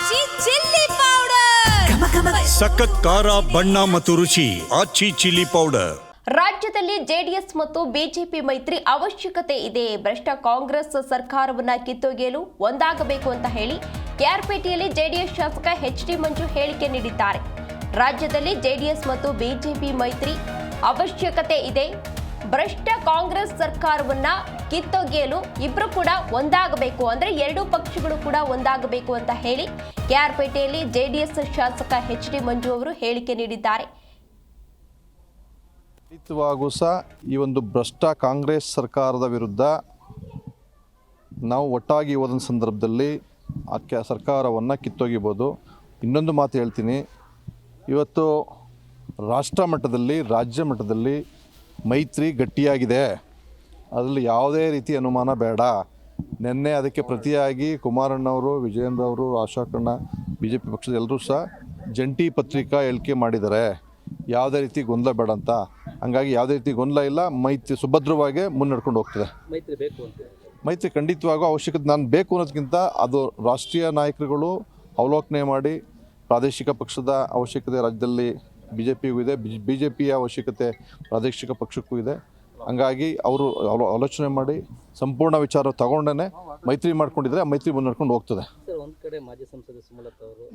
ಆಚಿ chilli powder ಸಖತ್ ಖಾರ ಬಣ್ಣ ಮತ್ತು ರುಚಿ ಆಚಿ ಚಿಲ್ಲಿ ಪೌಡರ್. ರಾಜ್ಯದಲ್ಲಿ ಜೆಡಿಎಸ್ ಮತ್ತು ಬಿಜೆಪಿ ಮೈತ್ರಿ ಅವಶ್ಯಕತೆ ಇದೆ. ಭ್ರಷ್ಟ ಕಾಂಗ್ರೆಸ್ ಸರ್ಕಾರವನ್ನ ಕಿತ್ತೊಗೆಯಲು ಒಂದಾಗಬೇಕು ಅಂತ ಹೇಳಿ ಕೆಆರ್ಪೇಟೆಯಲ್ಲಿ ಜೆಡಿಎಸ್ ಶಾಸಕ ಎಚ್.ಡಿ. ಮಂಜು ಹೇಳಿಕೆ ನೀಡಿದ್ದಾರೆ. ರಾಜ್ಯದಲ್ಲಿ ಜೆಡಿಎಸ್ ಮತ್ತು ಬಿಜೆಪಿ ಮೈತ್ರಿ ಅವಶ್ಯಕತೆ ಇದೆ. ಭ್ರಷ್ಟ ಕಾಂಗ್ರೆಸ್ ಸರ್ಕಾರವನ್ನ ಕಿತ್ತೊಗೆಯಲು ಇಬ್ರು ಕೂಡ ಒಂದಾಗಬೇಕು, ಅಂದ್ರೆ ಎರಡೂ ಪಕ್ಷಗಳು ಕೂಡ ಒಂದಾಗಬೇಕು ಅಂತ ಹೇಳಿ ಕೆಆರ್ಪೇಟೆಯಲ್ಲಿ ಜೆಡಿಎಸ್ ಶಾಸಕ ಎಚ್.ಡಿ. ಮಂಜು ಅವರು ಹೇಳಿಕೆ ನೀಡಿದ್ದಾರೆ. ಖಂಡಿತವಾಗೂ ಸಹ ಈ ಒಂದು ಭ್ರಷ್ಟ ಕಾಂಗ್ರೆಸ್ ಸರ್ಕಾರದ ವಿರುದ್ಧ ನಾವು ಒಟ್ಟಾಗಿ ಹೋದ ಸಂದರ್ಭದಲ್ಲಿ ಆ ಸರ್ಕಾರವನ್ನು ಕಿತ್ತೊಗಿಬೋದು. ಇನ್ನೊಂದು ಮಾತು ಹೇಳ್ತೀನಿ, ಇವತ್ತು ರಾಷ್ಟ್ರ ಮಟ್ಟದಲ್ಲಿ ರಾಜ್ಯ ಮಟ್ಟದಲ್ಲಿ ಮೈತ್ರಿ ಗಟ್ಟಿಯಾಗಿದೆ, ಅದರಲ್ಲಿ ಯಾವುದೇ ರೀತಿ ಅನುಮಾನ ಬೇಡ. ನಿನ್ನೆ ಅದಕ್ಕೆ ಪ್ರತಿಯಾಗಿ ಕುಮಾರಣ್ಣವರು, ವಿಜಯೇಂದ್ರ, ಅಶೋಕಣ್ಣ, ಬಿ ಜೆ ಪಿ ಪಕ್ಷದ ಎಲ್ಲರೂ ಸಹ ಜಂಟಿ ಪತ್ರಿಕಾ ಹೇಳಿಕೆ ಮಾಡಿದ್ದಾರೆ, ಯಾವುದೇ ರೀತಿ ಗೊಂದಲ ಬೇಡ ಅಂತ. ಹಂಗಾಗಿ ಯಾವುದೇ ರೀತಿ ಗೊಂದಲ ಇಲ್ಲ, ಮೈತ್ರಿ ಸುಭದ್ರವಾಗಿ ಮುನ್ನಡ್ಕೊಂಡು ಹೋಗ್ತದೆ. ಮೈತ್ರಿ ಖಂಡಿತವಾಗೂ ಅವಶ್ಯಕತೆ ನಾನು ಬೇಕು ಅನ್ನೋದಕ್ಕಿಂತ ಅದು ರಾಷ್ಟ್ರೀಯ ನಾಯಕರುಗಳು ಅವಲೋಕನೆ ಮಾಡಿ ಪ್ರಾದೇಶಿಕ ಪಕ್ಷದ ಅವಶ್ಯಕತೆ ರಾಜ್ಯದಲ್ಲಿ ಬಿ ಜೆ ಪಿಗೂ ಇದೆ, ಬಿ ಜೆ ಪಿಯ ಅವಶ್ಯಕತೆ ಪ್ರಾದೇಶಿಕ ಪಕ್ಷಕ್ಕೂ ಇದೆ. ಹಂಗಾಗಿ ಅವರು ಆಲೋಚನೆ ಮಾಡಿ ಸಂಪೂರ್ಣ ವಿಚಾರ ತಗೊಂಡೇ ಮೈತ್ರಿ ಮಾಡ್ಕೊಂಡಿದ್ರೆ ಮೈತ್ರಿ ಮುನ್ನಡ್ಕೊಂಡು ಹೋಗ್ತದೆ. ಒಂದು ಕಡೆ ಮಾಜಿ ಸಂಸದ ಸುಮಲತಾ ಅವರು